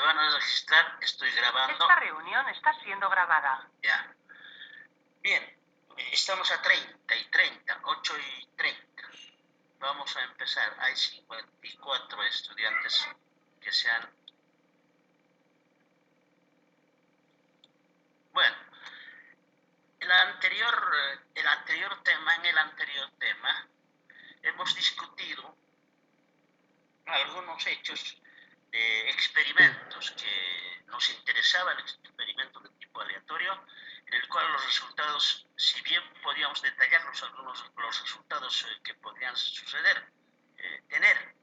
van a registrar, estoy grabando. Esta reunión está siendo grabada. Ya. Bien, estamos a 30, 8:30. Vamos a empezar. Hay 54 estudiantes que se han... Bueno, en el anterior tema, hemos discutido algunos hechos de experimentos que nos interesaban, experimentos de tipo aleatorio, en el cual los resultados, si bien podíamos detallarlos algunos los resultados que podrían suceder, tener,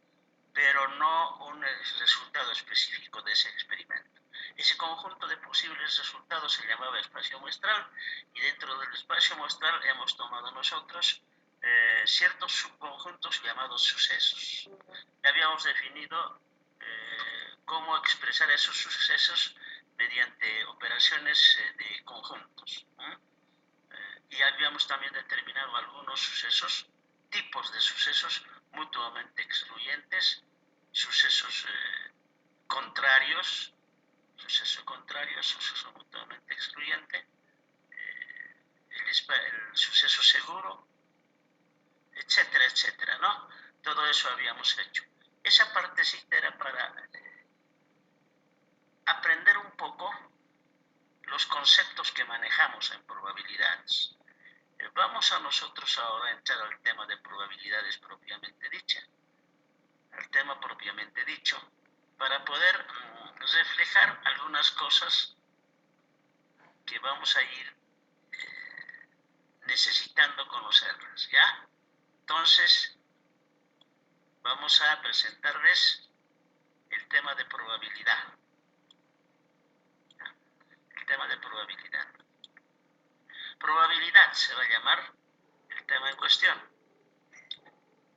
pero no un resultado específico de ese experimento. Ese conjunto de posibles resultados se llamaba espacio muestral, y dentro del espacio muestral hemos tomado nosotros ciertos subconjuntos llamados sucesos. Ya habíamos definido cómo expresar esos sucesos mediante operaciones de conjuntos. Y habíamos también determinado algunos sucesos, tipos de sucesos mutuamente excluyentes, sucesos contrarios, suceso mutuamente excluyente, el suceso seguro, etcétera, etcétera, ¿no? Todo eso habíamos hecho. Esa partecita era para aprender un poco los conceptos que manejamos en probabilidades. Vamos a nosotros ahora a entrar al tema de probabilidades propiamente dicha, para poder reflejar algunas cosas que vamos a ir necesitando conocerlas, ¿ya? Entonces, vamos a presentarles el tema de probabilidad. El tema de probabilidad. Probabilidad se va a llamar el tema en cuestión.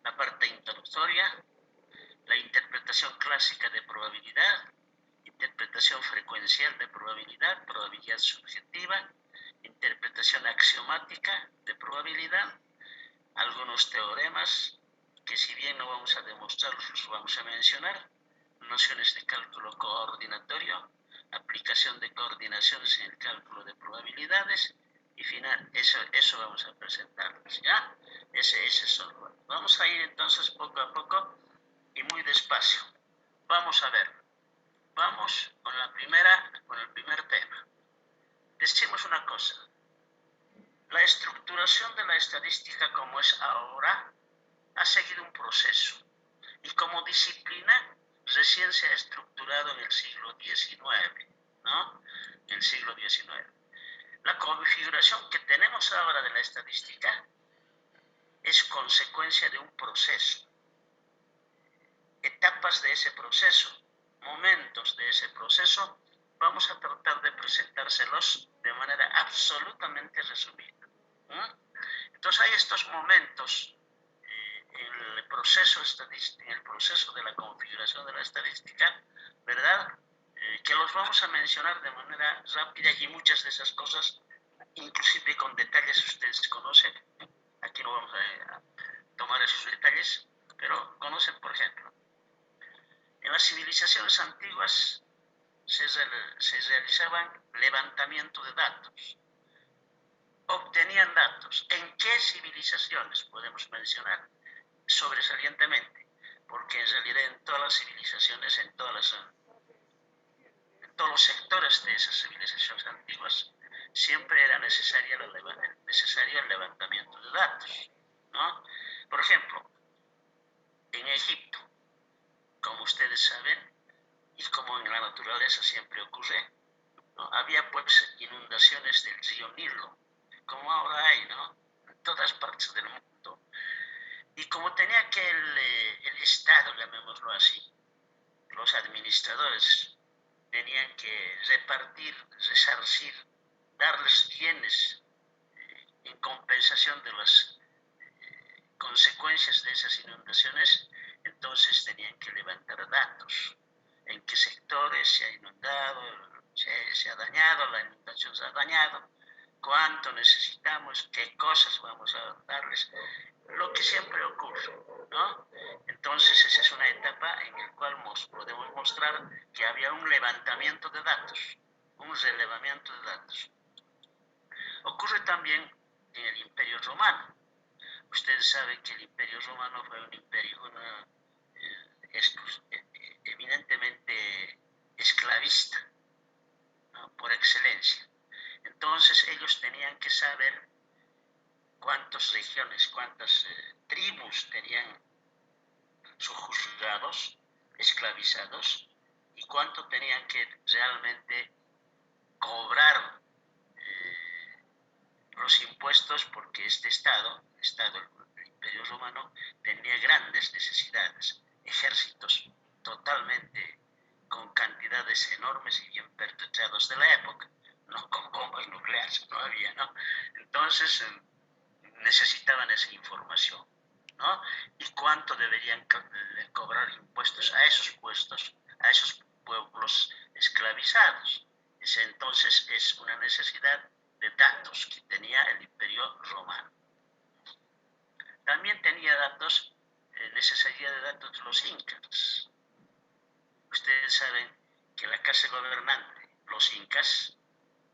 La parte introductoria, la interpretación clásica de probabilidad, interpretación frecuencial de probabilidad, probabilidad subjetiva, interpretación axiomática de probabilidad, algunos teoremas que si bien no vamos a demostrarlos, los vamos a mencionar, nociones de cálculo coordinatorio, aplicación de coordinaciones en el cálculo de probabilidades, y final, eso vamos a presentarles, ¿ya? Ese es solo. Vamos a ir entonces poco a poco y muy despacio. Vamos a ver. Vamos con el primer tema. Decimos una cosa. La estructuración de la estadística como es ahora ha seguido un proceso, y como disciplina recién se ha estructurado en el siglo XIX, ¿no? En el siglo XIX. La configuración que tenemos ahora de la estadística es consecuencia de un proceso. Etapas de ese proceso, momentos de ese proceso, vamos a tratar de presentárselos de manera absolutamente resumida. Entonces hay estos momentos en el proceso de la configuración de la estadística, ¿verdad? Que los vamos a mencionar de manera rápida, y muchas de esas cosas, inclusive con detalles ustedes conocen. Aquí no vamos a tomar esos detalles, pero conocen, por ejemplo. En las civilizaciones antiguas se realizaban levantamiento de datos, obtenían datos. ¿En qué civilizaciones podemos mencionar sobresalientemente? Porque en realidad en todas las civilizaciones, en todos los sectores de esas civilizaciones antiguas, siempre era necesario el levantamiento de datos, ¿no? Por ejemplo, en Egipto, como ustedes saben, y como en la naturaleza siempre ocurre, ¿no? Había pues inundaciones del río Nilo, como ahora hay, ¿no? En todas partes del mundo. Y como tenía que el Estado, llamémoslo así, los administradores tenían que repartir, resarcir, darles bienes en compensación de las consecuencias de esas inundaciones, entonces tenían que levantar datos. En qué sectores se ha inundado, se ha dañado, la inundación se ha dañado, cuánto necesitamos, qué cosas vamos a darles, lo que siempre ocurre, ¿no? Entonces esa es una etapa en la cual podemos mostrar que había un levantamiento de datos, un relevamiento de datos. Ocurre también en el Imperio Romano. Ustedes saben que el Imperio Romano fue un imperio eminentemente esclavista, ¿no? Por excelencia. Entonces ellos tenían que saber cuántas regiones, cuántas tribus tenían sujuzgados, esclavizados, y cuánto tenían que realmente cobrar los impuestos, porque este Estado, el Imperio Romano, tenía grandes necesidades, ejércitos totalmente con cantidades enormes y bien pertrechados de la época, no con bombas nucleares, no había, ¿no? Entonces necesitaban esa información, ¿no? Y cuánto deberían cobrar impuestos a esos puestos, a esos pueblos esclavizados. Entonces es una necesidad de datos que tenía el Imperio Romano. También tenía datos, necesidad de datos de los incas. Ustedes saben que la clase gobernante, los incas,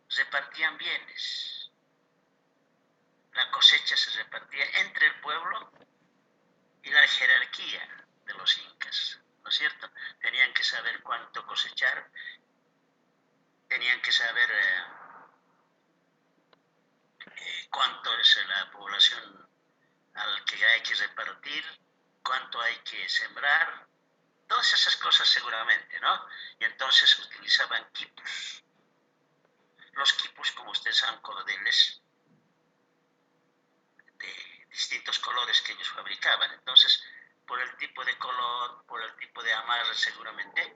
repartían bienes. La cosecha se repartía entre el pueblo y la jerarquía de los incas, ¿no es cierto? Tenían que saber cuánto cosechar, tenían que saber cuánto es la población al que hay que repartir, cuánto hay que sembrar, todas esas cosas seguramente, ¿no? Y entonces utilizaban quipus. Los quipus, como ustedes saben, cordeles de distintos colores que ellos fabricaban. Entonces, por el tipo de color, por el tipo de amarre seguramente,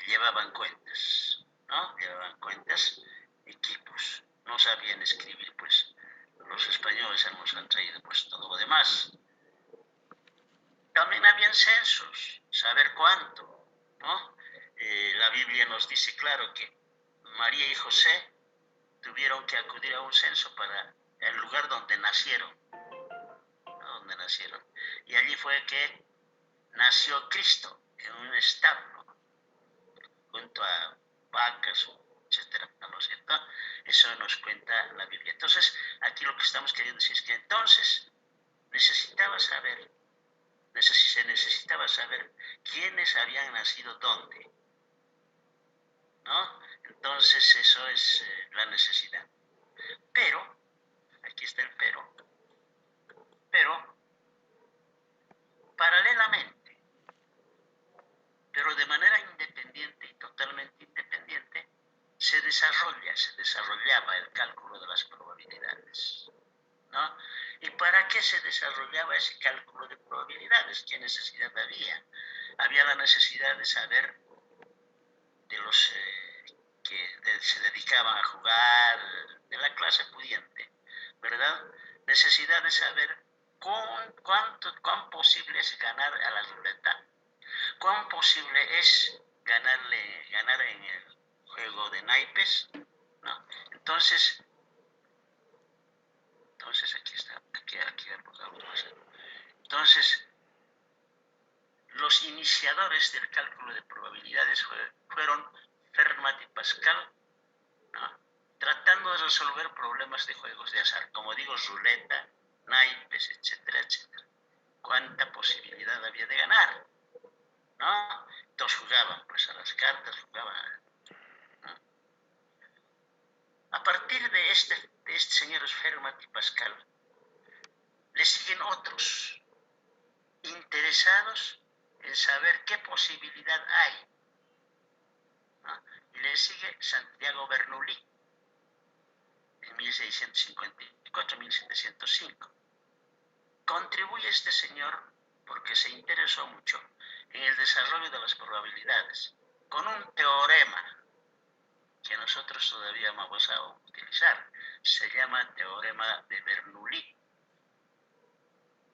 llevaban cuentas, ¿no? Llevaban cuentas y quipus. No sabían escribir, pues los españoles nos han traído pues todo lo demás. También habían censos, saber cuánto, ¿no? La Biblia nos dice claro que María y José tuvieron que acudir a un censo para el lugar donde nacieron, ¿no? Donde nacieron. Y allí fue que nació Cristo, en un establo, junto a vacas, etcétera, ¿no es cierto? Eso nos cuenta la Biblia. Entonces, aquí lo que estamos queriendo decir es que entonces se necesitaba saber quiénes habían nacido dónde, ¿no? Entonces eso es la necesidad. Pero, aquí está el pero paralelamente, pero de manera independiente y totalmente independiente, se desarrollaba el cálculo de las probabilidades, ¿no? ¿Y para qué se desarrollaba ese cálculo de probabilidades? ¿Qué necesidad había? Había la necesidad de saber de los que se dedicaban a jugar, de la clase pudiente, ¿verdad? Necesidad de saber cuán posible es ganar a la ruleta, cuán posible es ganar en el juego de naipes, ¿no? Entonces aquí está, aquí abordamos más. Entonces, los iniciadores del cálculo de probabilidades fueron Fermat y Pascal, ¿no? Tratando de resolver problemas de juegos de azar, como digo, ruleta, naipes, etcétera, etcétera. ¿Cuánta posibilidad había de ganar? ¿No? Entonces jugaban pues a las cartas, jugaban, ¿no? A partir de este señores Fermat y Pascal, le siguen otros interesados en saber qué posibilidad hay, ¿no? Y le sigue Santiago Bernoulli en 1654-1705. Contribuye este señor porque se interesó mucho en el desarrollo de las probabilidades, con un teorema que nosotros todavía vamos a utilizar. Se llama teorema de Bernoulli.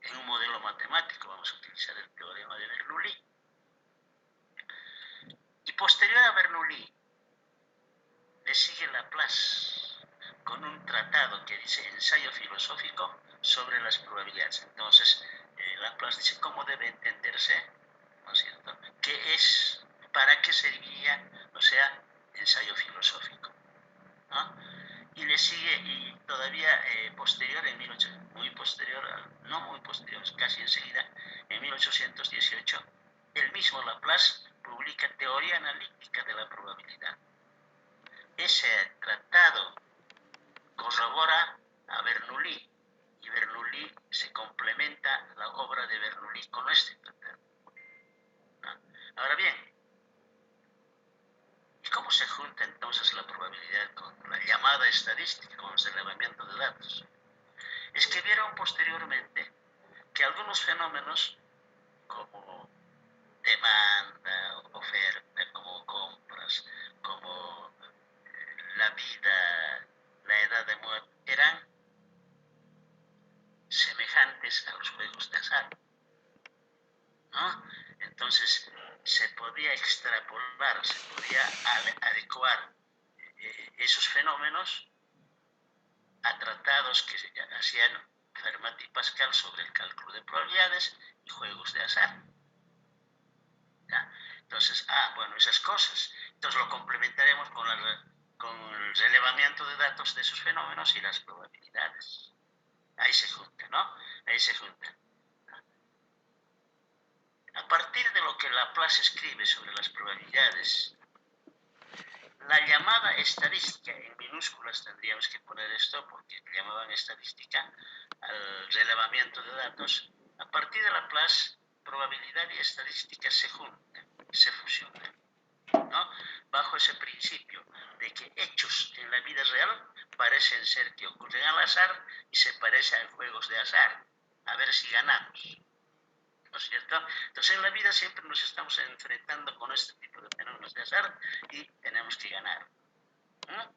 En un modelo matemático vamos a utilizar el teorema de Bernoulli. Y posterior a Bernoulli le sigue Laplace con un tratado que dice ensayo filosófico sobre las probabilidades. Entonces Laplace dice cómo debe entenderse, ¿no es cierto? ¿Qué es? ¿Para qué serviría? O sea, ensayo filosófico, ¿no? Y le sigue, y todavía posterior, muy posterior, no muy posterior, casi enseguida, en 1818, el mismo Laplace publica Teoría Analítica de la Probabilidad. Ese tratado corrobora a Bernoulli, y Bernoulli se complementa la obra de Bernoulli con este tratado, ¿no? Ahora bien, ¿y cómo se junta entonces la probabilidad con la llamada estadística, con el relevamiento de datos? Es que vieron posteriormente que algunos fenómenos como demanda, oferta, como compras, como la vida, la edad de muerte, eran semejantes a los juegos de azar, ¿no? Entonces se podía extrapolar, se podía adecuar esos fenómenos a tratados que hacían Fermat y Pascal sobre el cálculo de probabilidades y juegos de azar, ¿ya? Entonces, bueno, esas cosas. Entonces lo complementaremos con el relevamiento de datos de esos fenómenos y las probabilidades. Ahí se junta, ¿no? Ahí se junta. A partir de lo que Laplace escribe sobre las probabilidades, la llamada estadística, en minúsculas tendríamos que poner esto porque llamaban estadística al relevamiento de datos, a partir de Laplace, probabilidad y estadística se juntan, se fusionan, ¿no? Bajo ese principio de que hechos en la vida real parecen ser que ocurren al azar y se parecen a juegos de azar, a ver si ganamos, ¿no es cierto? Entonces en la vida siempre nos estamos enfrentando con este tipo de fenómenos de azar y tenemos que ganar, ¿no?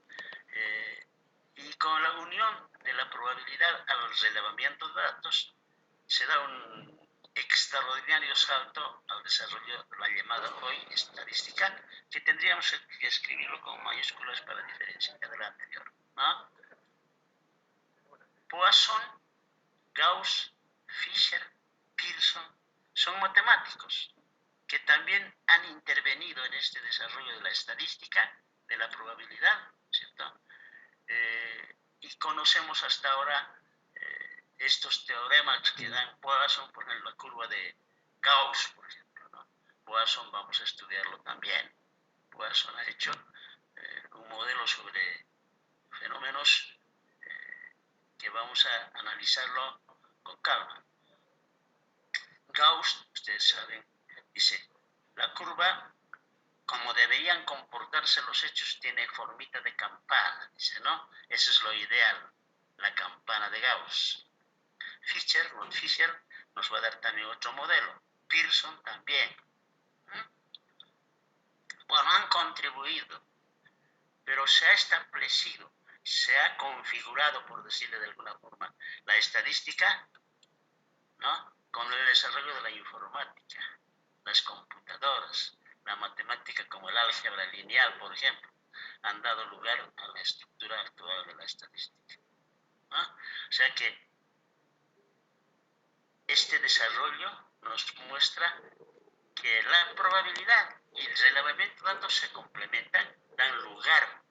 Y con la unión de la probabilidad al relevamiento de datos se da un extraordinario salto al desarrollo de la llamada hoy estadística, que tendríamos que escribirlo con mayúsculas para diferenciar de la anterior, ¿no? Poisson, Gauss, Fisher, Pearson son matemáticos que también han intervenido en este desarrollo de la estadística, de la probabilidad, ¿cierto? Y conocemos hasta ahora estos teoremas que dan Poisson, por ejemplo, la curva de Gauss, por ejemplo, ¿no? Poisson vamos a estudiarlo también. Poisson ha hecho un modelo sobre fenómenos que vamos a analizarlo con calma. Gauss, ustedes saben, dice, la curva, como deberían comportarse los hechos, tiene formita de campana, dice, ¿no? Eso es lo ideal, la campana de Gauss. Fisher nos va a dar también otro modelo, Pearson también. Bueno, han contribuido, pero se ha establecido, se ha configurado, por decirle de alguna forma, la estadística, ¿no? Con el desarrollo de la informática, las computadoras, la matemática como el álgebra lineal, por ejemplo, han dado lugar a la estructura actual de la estadística, ¿no? O sea que este desarrollo nos muestra que la probabilidad y el relevamiento de datos se complementan, dan lugar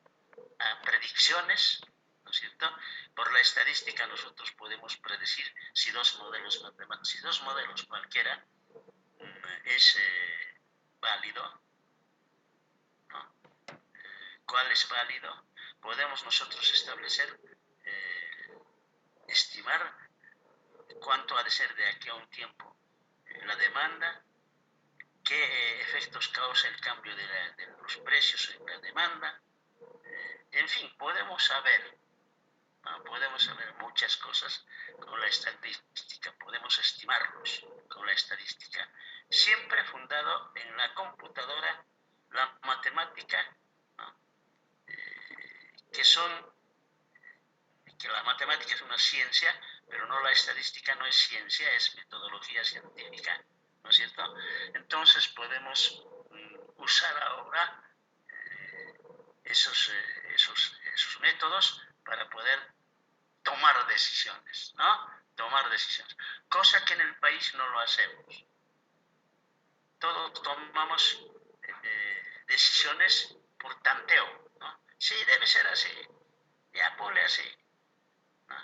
a predicciones, ¿no es cierto? Por la estadística nosotros podemos predecir si dos modelos matemáticos, si dos modelos cualquiera es válido, ¿no? ¿Cuál es válido? Podemos nosotros establecer, estimar cuánto ha de ser de aquí a un tiempo la demanda, qué efectos causa el cambio de los precios en la demanda. En fin, podemos saber muchas cosas con la estadística, podemos estimarlos con la estadística, siempre fundado en la computadora, la matemática, ¿no? Que la matemática es una ciencia, pero no la estadística, no es ciencia, es metodología científica, ¿no es cierto? Entonces podemos usar ahora esos métodos para poder tomar decisiones, ¿no? tomar decisiones, cosa que en el país no lo hacemos. Todos tomamos decisiones por tanteo, ¿no? Sí, debe ser así, ya ponle así, ¿no?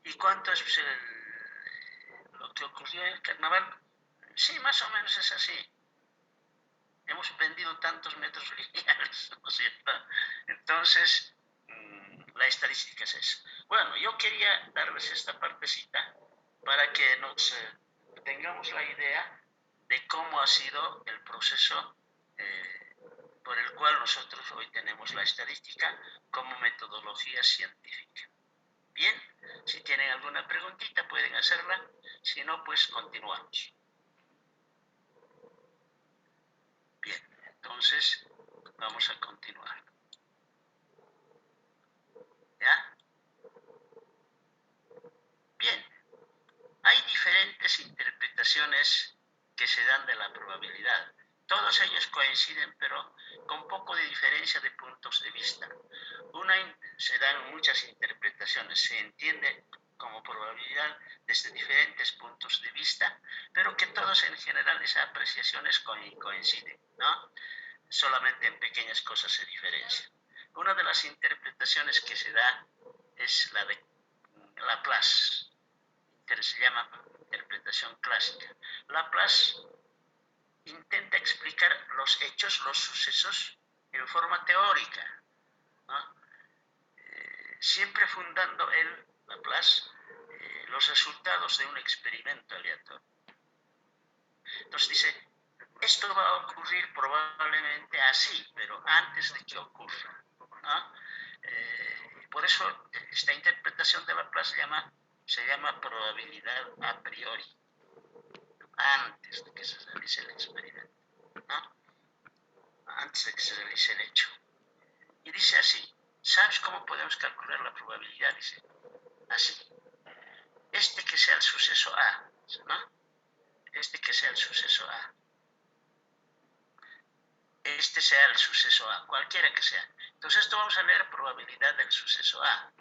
¿Y cuánto es lo que ocurrió en el carnaval? Sí, más o menos es así. Hemos vendido tantos metros lineales, ¿no es cierto? Entonces, la estadística es esa. Bueno, yo quería darles esta partecita para que nos tengamos la idea de cómo ha sido el proceso por el cual nosotros hoy tenemos la estadística como metodología científica. Bien, si tienen alguna preguntita pueden hacerla, si no, pues continuamos. Bien, entonces vamos a continuar. ¿Ya? Bien, hay diferentes interpretaciones que se dan de la probabilidad. Todos ellos coinciden, pero con poco de diferencia de puntos de vista. Se dan muchas interpretaciones, se entiende como probabilidad desde diferentes puntos de vista, pero que todos en general esas apreciaciones coinciden, ¿no? Solamente en pequeñas cosas se diferencian. Una de las interpretaciones que se da es la de Laplace, que se llama interpretación clásica. Laplace intenta explicar los hechos, los sucesos, en forma teórica, ¿no? Siempre fundando en Laplace los resultados de un experimento aleatorio. Entonces dice, esto va a ocurrir probablemente así, pero antes de que ocurra, ¿no? Por eso esta interpretación de Laplace se llama probabilidad a priori, antes de que se realice el experimento, ¿no? Antes de que se realice el hecho. Y dice así, ¿sabes cómo podemos calcular la probabilidad? Dice, así. Este que sea el suceso A, ¿no? Este que sea el suceso A. Este sea el suceso A, cualquiera que sea. Entonces esto vamos a leer probabilidad del suceso A.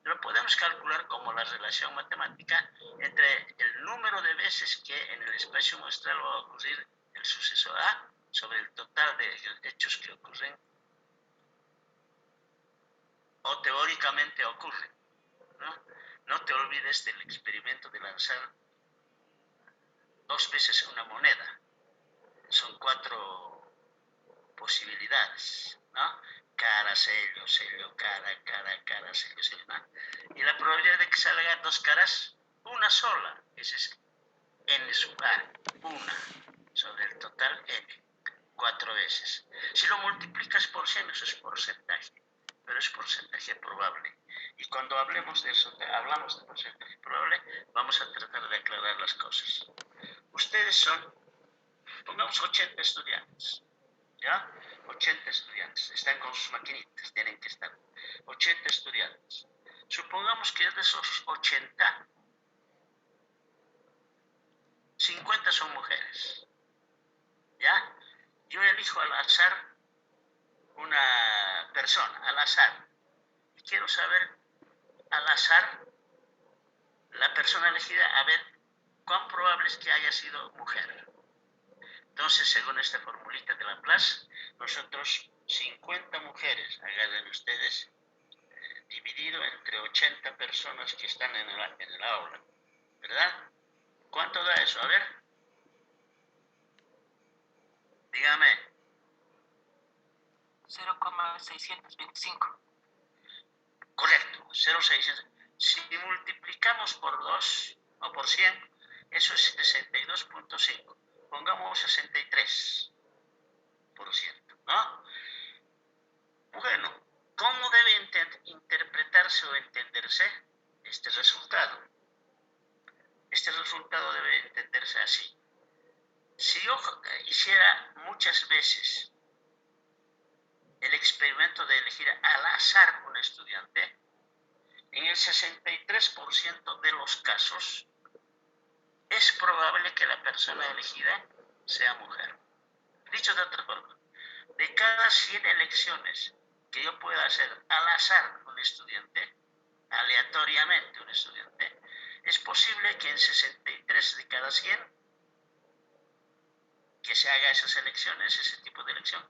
Lo podemos calcular como la relación matemática entre el número de veces que en el espacio muestral va a ocurrir el suceso A sobre el total de hechos que ocurren o teóricamente ocurren, ¿no? No te olvides del experimento de lanzar 2 veces una moneda. Son 4 posibilidades, ¿no? Cara, sello, sello, cara, sello, sello, ¿no? Y la probabilidad de que salgan 2 caras, una sola, ese es n sub a, una sobre el total n, 4 veces. Si lo multiplicas por 100, eso es porcentaje, pero es porcentaje probable. Y cuando hablamos de eso, hablamos de porcentaje probable, vamos a tratar de aclarar las cosas. Ustedes son, pongamos 80 estudiantes, ¿ya? 80 estudiantes, están con sus maquinitas, tienen que estar. 80 estudiantes. Supongamos que de esos 80, 50 son mujeres, ¿ya? Yo elijo al azar una persona, al azar, y quiero saber al azar la persona elegida, a ver cuán probable es que haya sido mujer. Entonces, según esta formulita de Laplace, nosotros 50 mujeres, agarren ustedes, dividido entre 80 personas que están en el aula, ¿verdad? ¿Cuánto da eso? A ver, dígame. 0,625. Correcto, 0,600. Si multiplicamos por 2 o por 100, eso es 62.5. Pongamos 63%, ¿no? Bueno, ¿cómo debe interpretarse o entenderse este resultado? Este resultado debe entenderse así. Si yo hiciera muchas veces el experimento de elegir al azar un estudiante, en el 63% de los casos es probable que la persona elegida sea mujer. Dicho de otra forma, de cada 100 elecciones que yo pueda hacer al azar un estudiante, aleatoriamente un estudiante, es posible que en 63 de cada 100 que se haga esas elecciones, ese tipo de elección,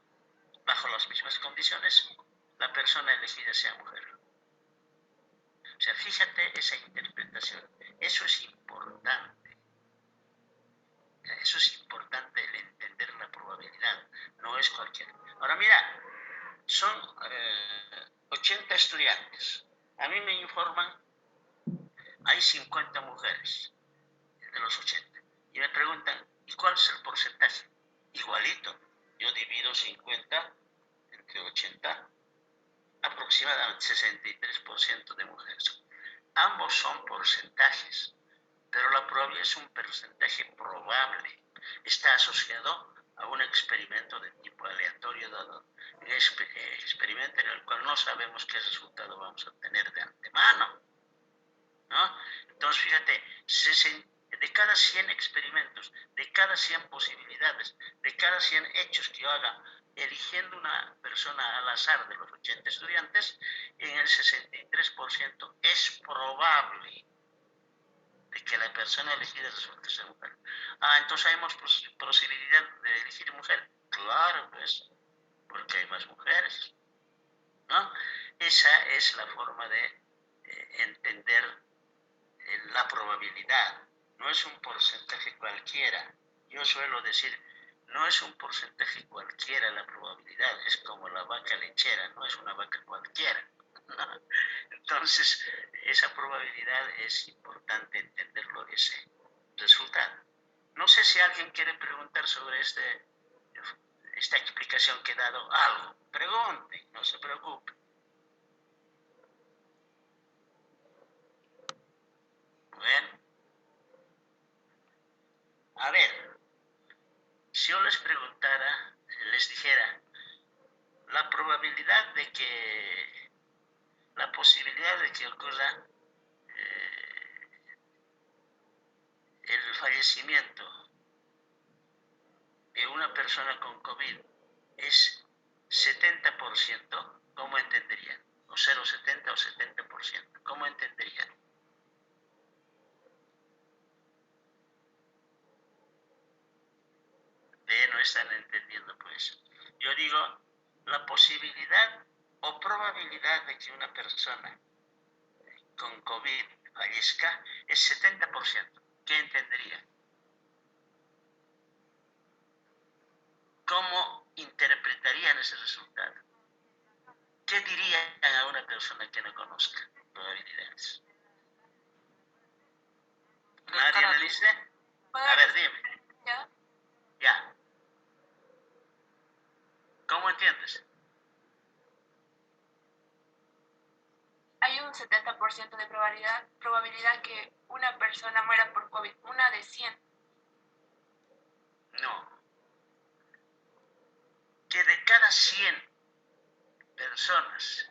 bajo las mismas condiciones, la persona elegida sea mujer. O sea, fíjate esa interpretación. Eso es importante. Eso es importante, el entender la probabilidad. No es cualquier. Ahora mira, son 80 estudiantes. A mí me informan, hay 50 mujeres de los 80. Y me preguntan, ¿y cuál es el porcentaje? Igualito. Yo divido 50 entre 80, aproximadamente 63% de mujeres. Ambos son porcentajes, pero la probabilidad es un porcentaje probable. Está asociado a un experimento de tipo aleatorio dado, un experimento en el cual no sabemos qué resultado vamos a tener de antemano, ¿no? Entonces, fíjate, de cada 100 experimentos, de cada 100 posibilidades, de cada 100 hechos que yo haga, eligiendo una persona al azar de los 80 estudiantes, en el 63% es probable de que la persona elegida resulte ser mujer. Entonces hay posibilidad de elegir mujer. Claro, pues, porque hay más mujeres, ¿no? Esa es la forma de entender la probabilidad. No es un porcentaje cualquiera. Yo suelo decir, no es un porcentaje cualquiera la probabilidad, es como la vaca lechera, no es una vaca cualquiera. Entonces, esa probabilidad es importante entenderlo, ese resultado. No sé si alguien quiere preguntar sobre esta explicación que he dado. Algo, pregunte, no se preocupe. Bueno, a ver, si yo les preguntara, les dijera, la probabilidad de que, la posibilidad de que ocurra el fallecimiento de una persona con COVID es 70%, ¿cómo entenderían? O 0,70 o 70%, ¿cómo entenderían? No están entendiendo, pues. Yo digo, la posibilidad o probabilidad de que una persona con COVID fallezca es 70%. ¿Qué entenderían? ¿Cómo interpretarían ese resultado? ¿Qué dirían a una persona que no conozca probabilidades? ¿Nadie me dice? A ver, dime. Ya. ¿Cómo entiendes? Hay un 70% de probabilidad que una persona muera por COVID, una de 100. No. Que de cada 100 personas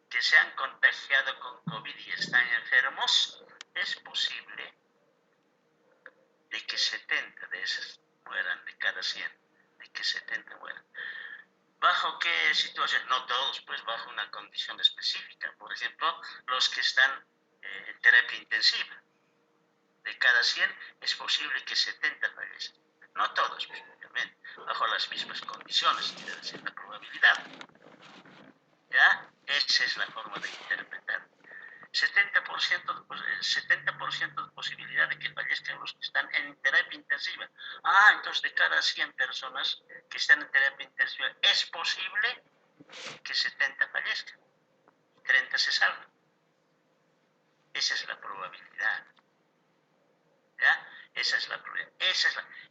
que se han contagiado con COVID y están enfermos, es posible de que 70 de esas mueran, de cada 100, de que 70 mueran. ¿Bajo qué situación? No todos, pues bajo una condición específica. Por ejemplo, los que están en terapia intensiva. De cada 100 es posible que 70 fallezcan. No todos, obviamente, bajo las mismas condiciones, quiere decir la probabilidad. ¿Ya? Esa es la forma de interpretar. 70% de posibilidad de que fallezcan los que están en terapia intensiva. Entonces de cada 100 personas que están en terapia intensiva, es posible que 70 fallezcan y 30 se salvan. Esa es la probabilidad. ¿Ya? Esa es la probabilidad.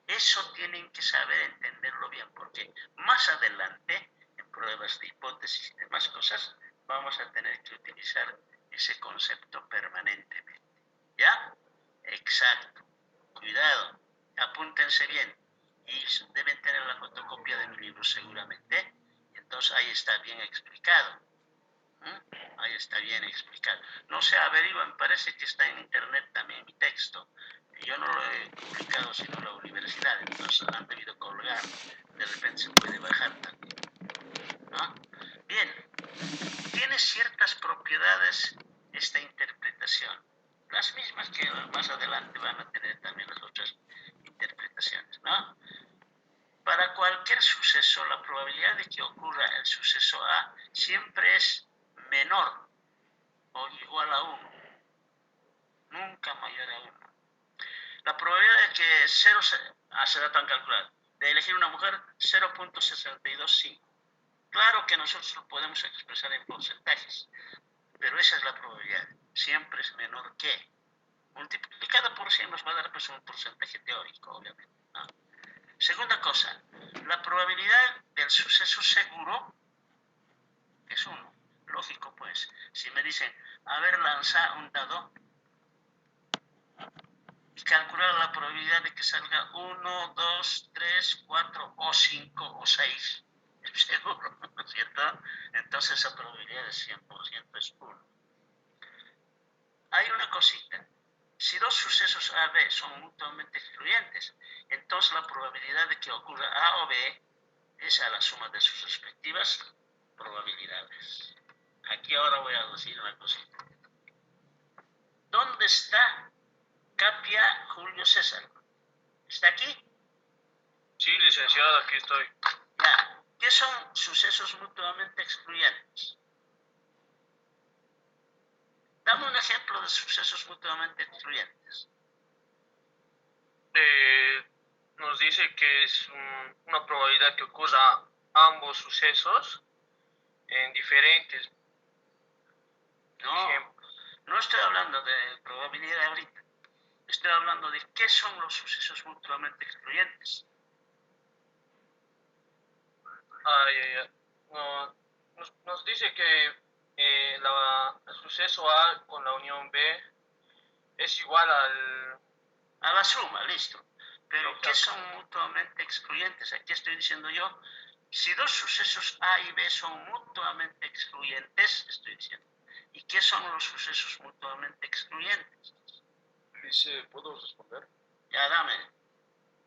Eso tienen que saber entenderlo bien, porque más adelante, en pruebas de hipótesis y demás cosas, vamos a tener que utilizar ese concepto permanentemente. ¿Ya? Exacto. Cuidado. Apúntense bien. Y deben tener la fotocopia de mi libro seguramente. Entonces ahí está bien explicado. Ahí está bien explicado. No sé, averigua, me parece que está en internet también mi texto. Yo no lo he publicado sino en la universidad, entonces han debido colgar. De repente se puede bajar también, ¿no? Bien, tiene ciertas propiedades esta interpretación, las mismas que más ¿no? Para cualquier suceso, la probabilidad de que ocurra el suceso A siempre es menor o igual a 1, nunca mayor a 1. La probabilidad de que 0 se da tan calculada, de elegir una mujer, 0.625. Claro que nosotros lo podemos expresar en porcentajes, pero esa es la probabilidad, siempre es menor que. Multiplicada por 100 nos va a dar pues un porcentaje teórico, obviamente, ¿no? Segunda cosa, la probabilidad del suceso seguro es 1. Lógico, pues. Si me dicen, a ver, lanza un dado y calcular la probabilidad de que salga 1, 2, 3, 4 o 5 o 6, es seguro, ¿no es cierto? Entonces esa probabilidad es 100%, es 1. Hay una cosita. Si dos sucesos A y B son mutuamente excluyentes, entonces la probabilidad de que ocurra A o B es a la suma de sus respectivas probabilidades. Aquí ahora voy a decir una cosita. ¿Dónde está Capia Julio César? ¿Está aquí? Sí, licenciado, aquí estoy. Ya. ¿Qué son sucesos mutuamente excluyentes? Dame un ejemplo de sucesos mutuamente excluyentes. Nos dice que es una probabilidad que ocurra ambos sucesos en diferentes ejemplos. No estoy hablando de probabilidad ahorita. Estoy hablando de qué son los sucesos mutuamente excluyentes. Nos dice que el suceso A con la unión B es igual a la suma, listo. Pero exacto. ¿qué son mutuamente excluyentes? Aquí estoy diciendo yo, si dos sucesos A y B son mutuamente excluyentes, estoy diciendo. ¿Y qué son los sucesos mutuamente excluyentes? Dice, ¿puedo responder? Ya, dame.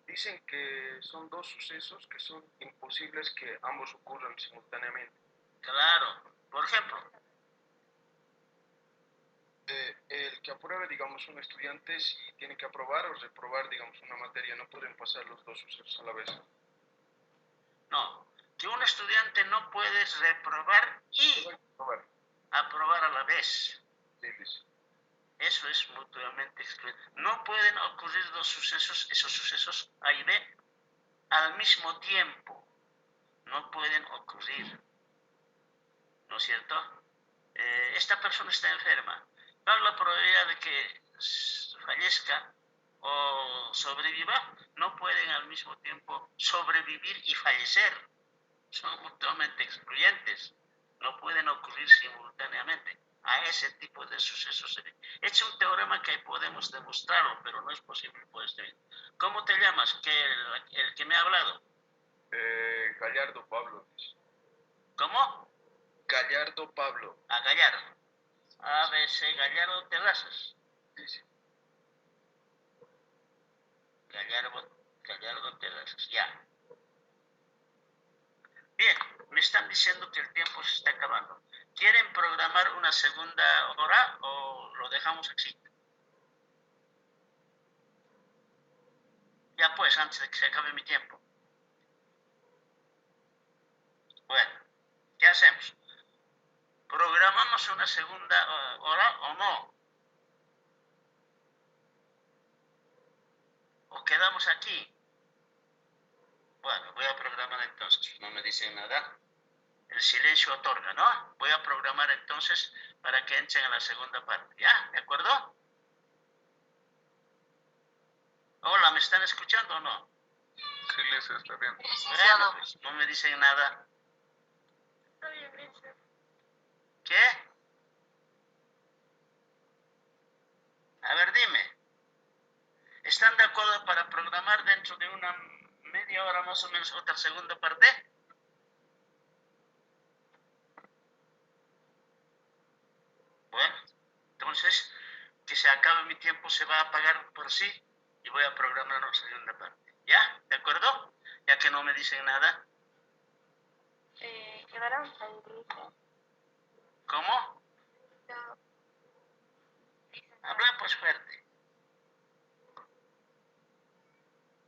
Dicen que son dos sucesos que son imposibles que ambos ocurran simultáneamente. Claro. Por ejemplo, el que apruebe, digamos, un estudiante, si tiene que aprobar o reprobar, digamos, una materia, no pueden pasar los dos sucesos a la vez. no. Que un estudiante no puede reprobar y aprobar a la vez. Sí, dice. Eso es mutuamente excluyente. No pueden ocurrir dos sucesos, esos sucesos A y B, al mismo tiempo. No pueden ocurrir. ¿No es cierto? Esta persona está enferma. ¿Cuál es la probabilidad de que fallezca o sobreviva? No pueden al mismo tiempo sobrevivir y fallecer. Son mutuamente excluyentes. No pueden ocurrir simultáneamente. A ese tipo de sucesos. Es un teorema que podemos demostrarlo, pero no es posible por este medio. ¿Cómo te llamas? El que me ha hablado. Gallardo Pablo, dice. ¿Cómo? Gallardo Pablo. A Gallardo. ABC Gallardo Terrazas. Dice. Gallardo Terrazas, ya. Bien, me están diciendo que el tiempo se está acabando. ¿Quieren programar una segunda hora o lo dejamos así? Ya pues, antes de que se acabe mi tiempo. Bueno, ¿qué hacemos? ¿Programamos una segunda hora o no? ¿O quedamos aquí? Bueno, voy a programar entonces. No me dicen nada. El silencio otorga, ¿no? Voy a programar entonces para que entren a la segunda parte. ¿Ya? ¿De acuerdo? Hola, ¿me están escuchando o no? Sí, Liz, está bien. Bueno, pues no me dicen nada. Está bien, licenciado. ¿Qué? A ver, dime. ¿Están de acuerdo para programar dentro de una media hora más o menos otra segunda parte? Bueno, entonces, que se acabe mi tiempo se va a apagar por sí y voy a programar una segunda parte. ¿Ya? ¿De acuerdo? Ya que no me dicen nada. Quedaron ahí. ¿Cómo? Habla pues fuerte.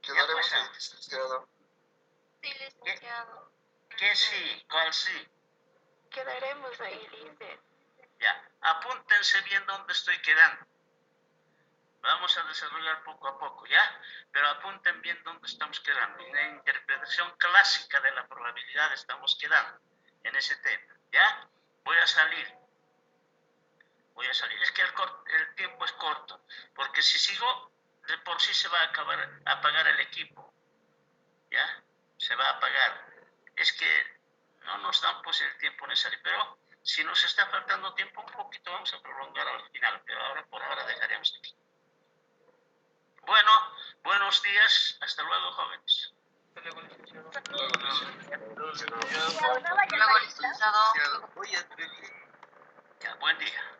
Quedaremos Ya, pues, Licenciado. Sí, licenciado. ¿Qué sí? ¿Cuál sí? Quedaremos ahí, lice. Ya, apúntense bien dónde estoy quedando. Vamos a desarrollar poco a poco, ¿ya? Pero apunten bien dónde estamos quedando. En la interpretación clásica de la probabilidad estamos quedando en ese tema, ¿ya? Voy a salir. Es que el tiempo es corto, porque si sigo, de por sí se va a apagar el equipo, ¿ya? Se va a apagar. Es que no nos dan pues el tiempo necesario, pero si nos está faltando tiempo un poquito, vamos a prolongar al final, pero ahora por ahora dejaremos aquí. Bueno, buenos días, hasta luego, jóvenes. Luego, licenciado. Luego, licenciado. Ya, buen día.